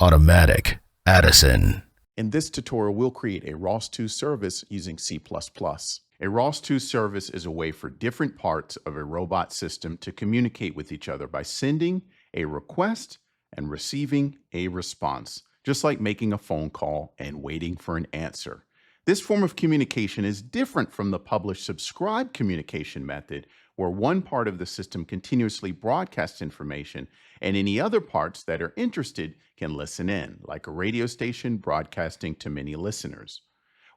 Automatic, Addison. In this tutorial, we'll create a ROS2 service using C++. A ROS2 service is a way for different parts of a robot system to communicate with each other by sending a request and receiving a response, just like making a phone call and waiting for an answer. This form of communication is different from the publish-subscribe communication method, where one part of the system continuously broadcasts information and any other parts that are interested can listen in, like a radio station broadcasting to many listeners.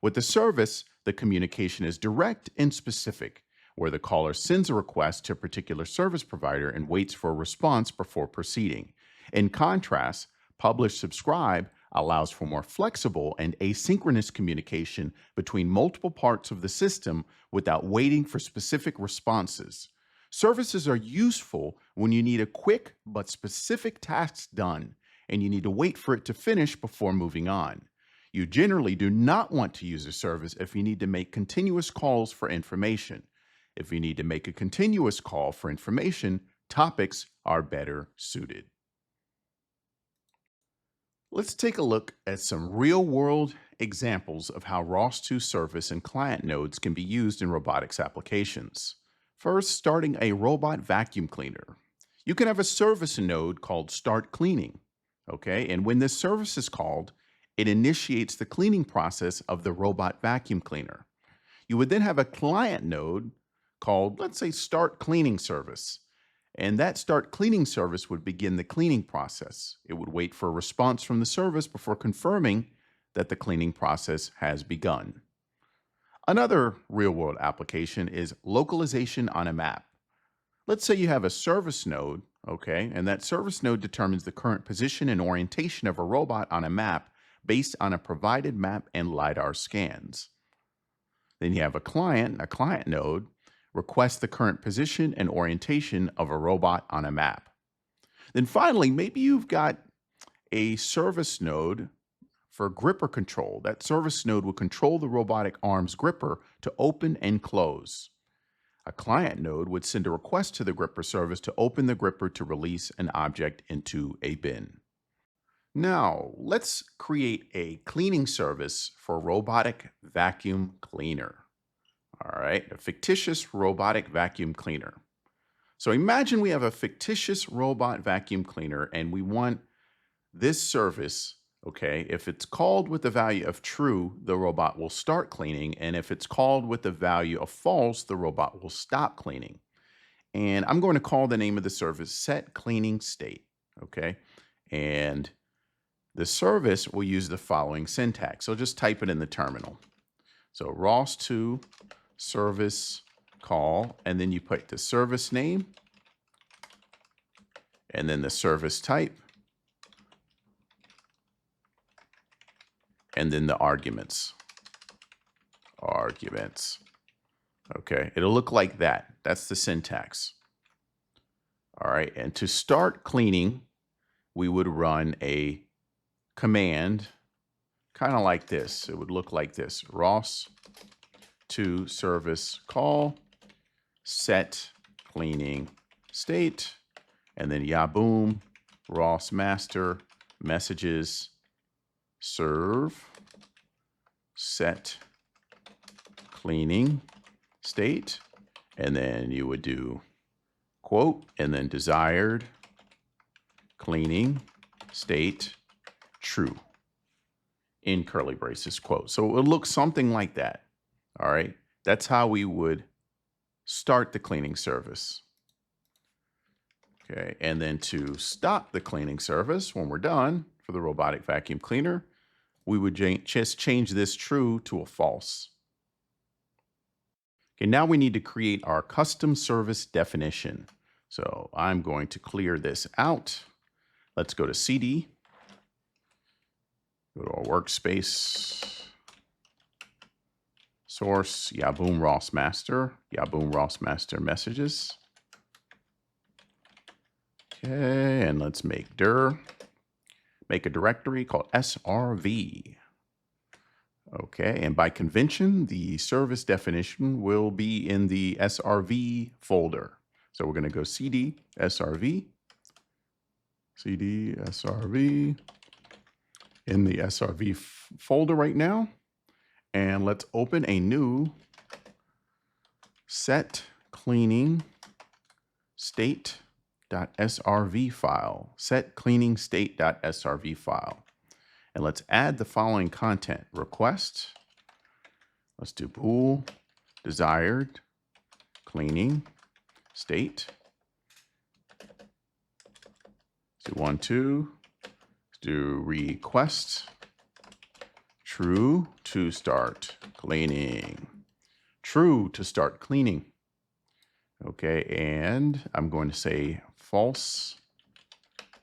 With the service, the communication is direct and specific, where the caller sends a request to a particular service provider and waits for a response before proceeding. In contrast, publish-subscribe allows for more flexible and asynchronous communication between multiple parts of the system without waiting for specific responses. Services are useful when you need a quick but specific task done, and you need to wait for it to finish before moving on. You generally do not want to use a service if you need to make continuous calls for information. If you need to make a continuous call for information, topics are better suited. Let's take a look at some real-world examples of how ROS2 service and client nodes can be used in robotics applications. First, starting a robot vacuum cleaner. You can have a service node called Start Cleaning, okay? And when this service is called, it initiates the cleaning process of the robot vacuum cleaner. You would then have a client node called, let's say, Start Cleaning Service. And that Start Cleaning service would begin the cleaning process. It would wait for a response from the service before confirming that the cleaning process has begun. Another real-world application is localization on a map. Let's say you have a service node, okay, and that service node determines the current position and orientation of a robot on a map based on a provided map and LiDAR scans. Then you have a client node, request the current position and orientation of a robot on a map. Then finally, maybe you've got a service node for gripper control. That service node will control the robotic arm's gripper to open and close. A client node would send a request to the gripper service to open the gripper to release an object into a bin. Now, let's create a cleaning service for robotic vacuum cleaner. All right, a fictitious robotic vacuum cleaner. So imagine we have a fictitious robot vacuum cleaner and we want this service, okay, if it's called with the value of true, the robot will start cleaning. And if it's called with the value of false, the robot will stop cleaning. And I'm going to call the name of the service set cleaning state, okay? And the service will use the following syntax. So just type it in the terminal. So ROS2 service call, and then you put the service name, and then the service type, and then the arguments. Okay, it'll look like that. That's the syntax. All right, and to start cleaning, we would run a command kind of like this. It would look like this: ROS2 service call set cleaning state, and then yaboom ROS master messages serve set cleaning state, and then you would do quote and then desired cleaning state true in curly braces quote. So it would look something like that. All right, that's how we would start the cleaning service. Okay, and then to stop the cleaning service when we're done for the robotic vacuum cleaner, we would just change this true to a false. Okay, now we need to create our custom service definition. So I'm going to clear this out. Let's go to CD, go to our workspace, source, yaboom ROS master, yaboom ROS master messages. Okay, and let's make make a directory called SRV. Okay, and by convention, the service definition will be in the SRV folder. So we're going to go CD SRV, in the SRV folder right now. And let's open a new set cleaning state.srv file, set cleaning state.srv file. And let's add the following content: request. Let's do bool desired cleaning state. Let's do 1, 2. Let's do request true to start cleaning. True to start cleaning. Okay, and I'm going to say false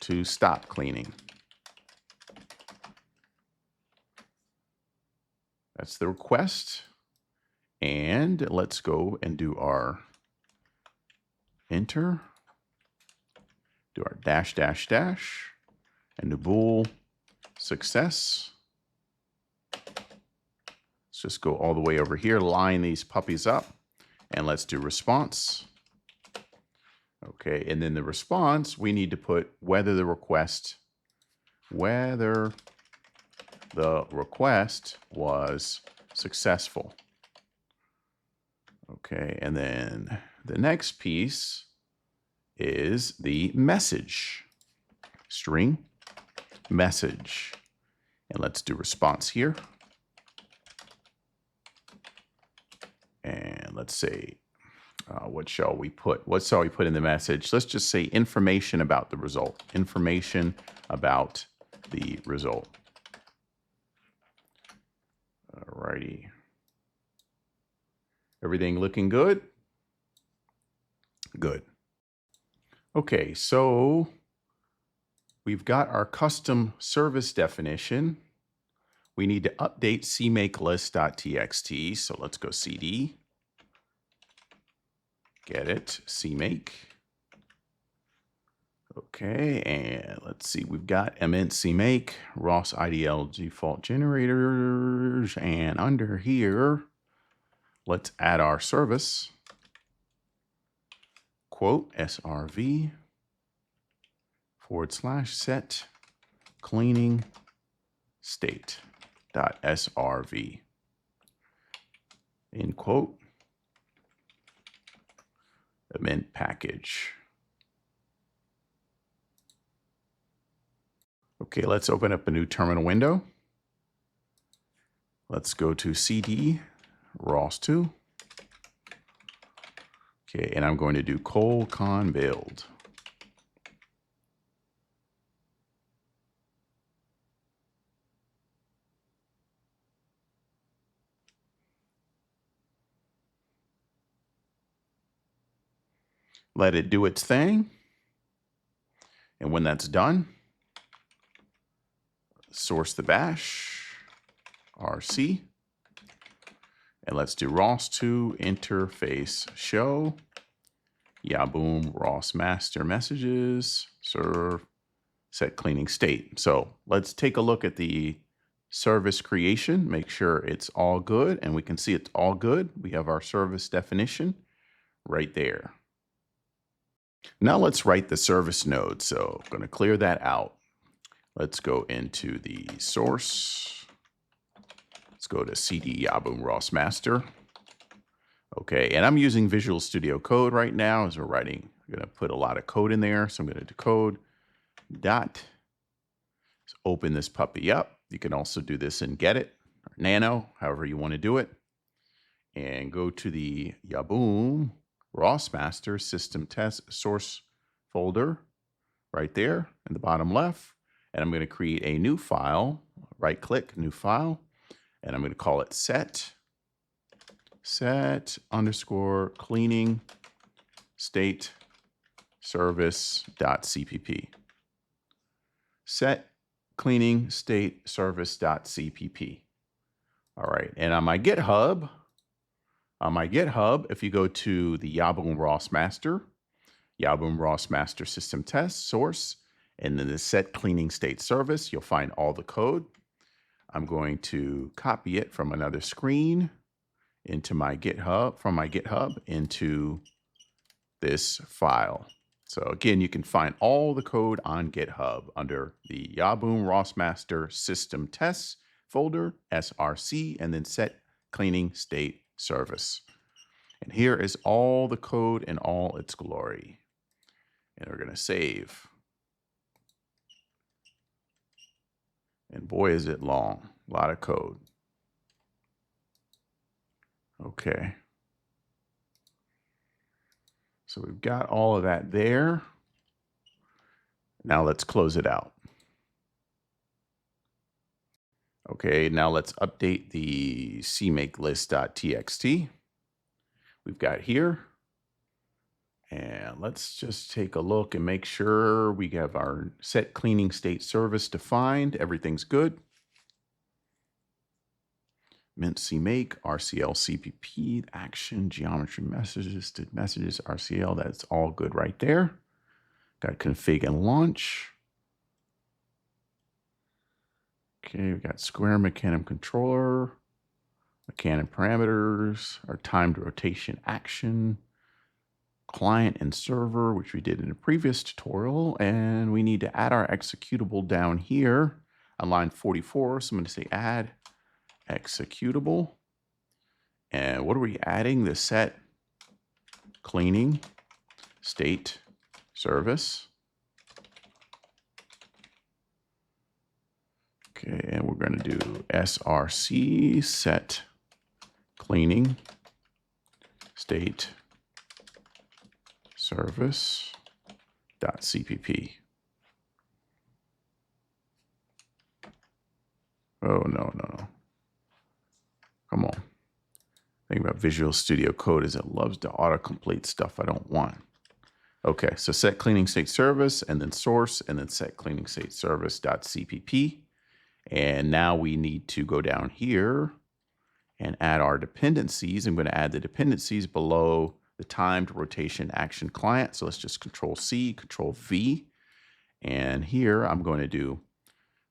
to stop cleaning. That's the request. And let's go and do our enter, do our dash, dash, dash, and do bool success. Let's just go all the way over here, line these puppies up, and let's do response. Okay, and then the response, we need to put whether the request was successful. Okay, and then the next piece is the message, string message. And let's do response here. And let's say, what shall we put? What shall we put in the message? Let's just say information about the result. Information about the result. Alrighty. Everything looking good? Good. Okay, so we've got our custom service definition. We need to update CMakeLists.txt. So let's go cd, get it, CMake. Okay, and let's see, we've got mint CMake, ROS IDL default generators, and under here, let's add our service, quote, SRV / set cleaning state.srv, in quote, the mint package. Okay, let's open up a new terminal window. Let's go to cd ROS2. Okay, and I'm going to do colcon build. Let it do its thing. And when that's done, source the bash, RC, and let's do ROS2 interface show, yaboom ROS master messages, serve, set cleaning state. So let's take a look at the service creation, make sure it's all good, and we can see it's all good. We have our service definition right there. Now let's write the service node. So I'm going to clear that out. Let's go into the source. Let's go to cd yaboom ROS master. Okay, and I'm using Visual Studio Code right now as we're writing. I'm going to put a lot of code in there. So I'm going to do code dot. Let's open this puppy up. You can also do this in Get It or Nano, however you want to do it. And go to the yaboom ROS master system test source folder right there in the bottom left. And I'm going to create a new file, right click, new file, and I'm going to call it set underscore cleaning state service.cpp. Set cleaning state service.cpp. All right, and on my GitHub, if you go to the yaboom ROS master system test source, and then the set cleaning state service, you'll find all the code. I'm going to copy it from another screen into my GitHub, into this file. So again, you can find all the code on GitHub under the Yaboom ROS Master System Tests folder, SRC, and then set cleaning state service. And here is all the code in all its glory. And we're going to save. And boy, is it long. A lot of code. Okay. So we've got all of that there. Now let's close it out. Okay, now let's update the CMakeLists.txt we've got here. And let's just take a look and make sure we have our set cleaning state service defined. Everything's good. Mint CMake, RCL CPP, action, geometry messages, did messages, RCL, that's all good right there. Got config and launch. Okay, we got square mechanism controller, mechanism parameters, our timed rotation action, client and server, which we did in a previous tutorial, and we need to add our executable down here on line 44. So I'm going to say add executable. And what are we adding? The set cleaning state service. Okay, and we're going to do src set cleaning state service.cpp. Oh, no. Come on. Thing about Visual Studio Code is it loves to autocomplete stuff I don't want. Okay, so set cleaning state service and then source and then set cleaning state service.cpp. And now we need to go down here and add our dependencies. I'm going to add the dependencies below the timed rotation action client. So let's just Control C, Control V. And here I'm going to do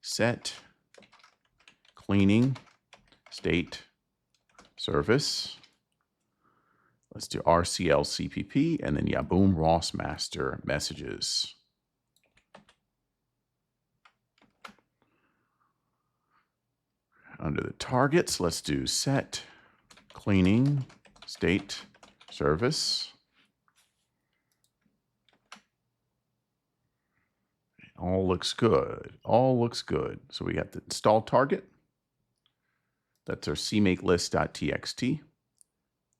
set cleaning state service. Let's do RCL CPP and then Yaboom ROS Master messages. Under the targets, let's do set cleaning state service. All looks good. All looks good. So we got the install target. That's our CMakeLists.txt.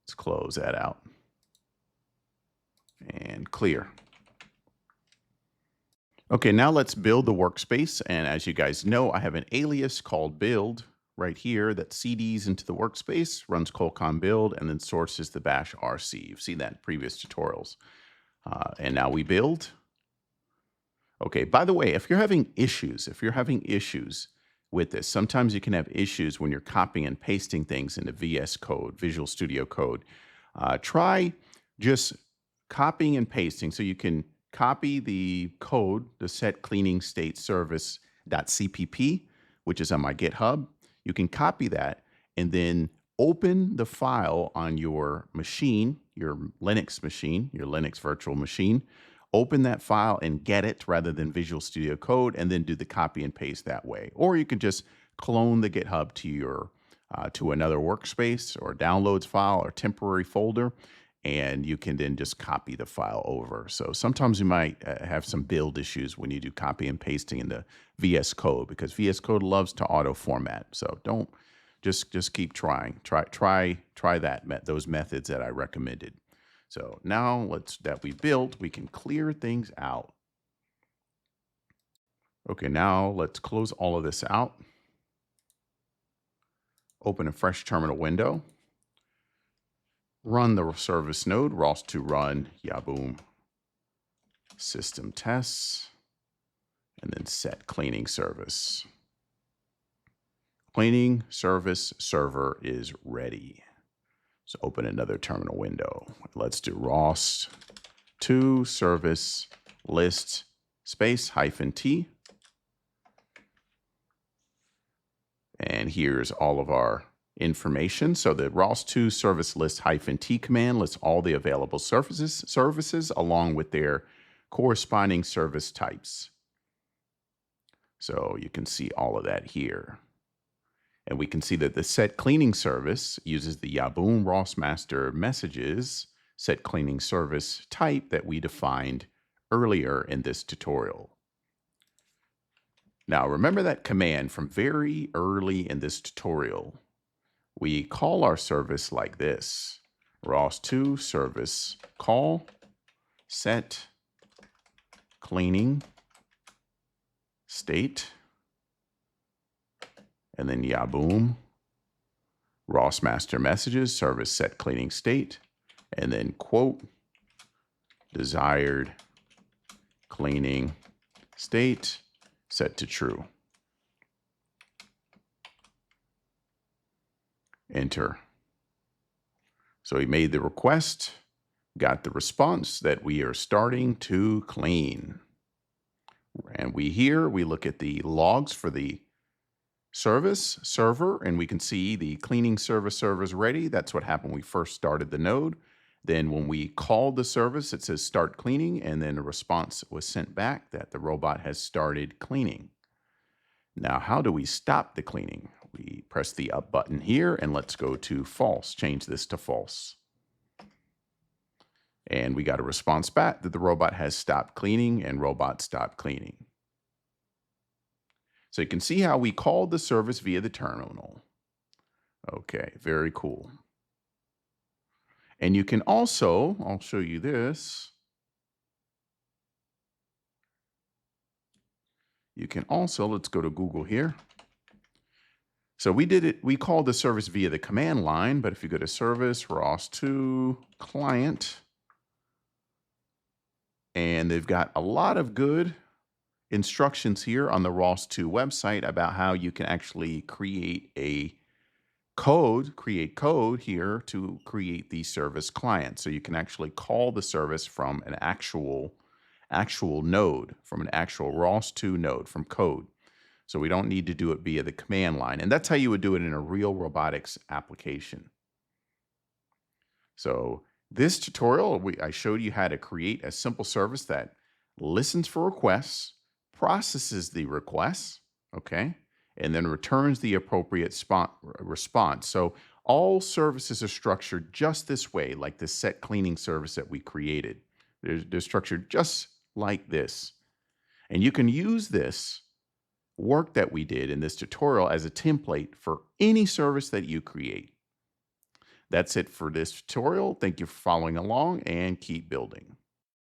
Let's close that out and clear. Okay, now let's build the workspace. And as you guys know, I have an alias called build right here that CDs into the workspace, runs colcon build, and then sources the bash RC. You've seen that in previous tutorials. And now we build. Okay, by the way, if you're having issues with this, sometimes you can have issues when you're copying and pasting things into VS Code, Visual Studio Code. Try just copying and pasting. So you can copy the code, the set cleaning state service.cpp, which is on my GitHub. You can copy that and then open the file on your machine, your Linux machine, your Linux virtual machine. Open that file and get it rather than Visual Studio Code, and then do the copy and paste that way. Or you can just clone the GitHub to your to another workspace or downloads file or temporary folder, and you can then just copy the file over. So sometimes you might have some build issues when you do copy and pasting into VS Code, because VS Code loves to auto format. So don't just keep trying. Try those methods that I recommended. So now that we built, we can clear things out. Okay, now let's close all of this out. Open a fresh terminal window. Run the service node, ROS to run Yaboom system tests, and then set cleaning service. Cleaning service server is ready. So open another terminal window. Let's do ROS to service list space -t. And here's all of our information. So the ROS2 service list -t command lists all the available services along with their corresponding service types. So you can see all of that here. And we can see that the set cleaning service uses the Yaboom ROS master messages set cleaning service type that we defined earlier in this tutorial. Now, remember that command from very early in this tutorial. We call our service like this: ROS2 service call set cleaning state, and then Yaboom ROS master messages service set cleaning state, and then quote desired cleaning state set to true. Enter. So he made the request, got the response that we are starting to clean. And we look at the logs for the service server, and we can see the cleaning service server is ready. That's what happened when we first started the node. Then when we called the service, it says start cleaning, and then a response was sent back that the robot has started cleaning. Now, how do we stop the cleaning? We press the up button here, and let's go to false. Change this to false. And we got a response back that the robot has stopped cleaning and robot stopped cleaning. So you can see how we called the service via the terminal. Okay, very cool. And you can also, I'll show you this. You can also, let's go to Google here. So we called the service via the command line, but if you go to service, ROS2 client, and they've got a lot of good instructions here on the ROS2 website about how you can actually create code here to create the service client. So you can actually call the service from an actual node, from an actual ROS2 node, from code. So we don't need to do it via the command line. And that's how you would do it in a real robotics application. So this tutorial, I showed you how to create a simple service that listens for requests, processes the requests, okay, and then returns the appropriate response. So all services are structured just this way, like the set cleaning service that we created. They're structured just like this. And you can use this work that we did in this tutorial as a template for any service that you create. That's it for this tutorial. Thank you for following along, and keep building.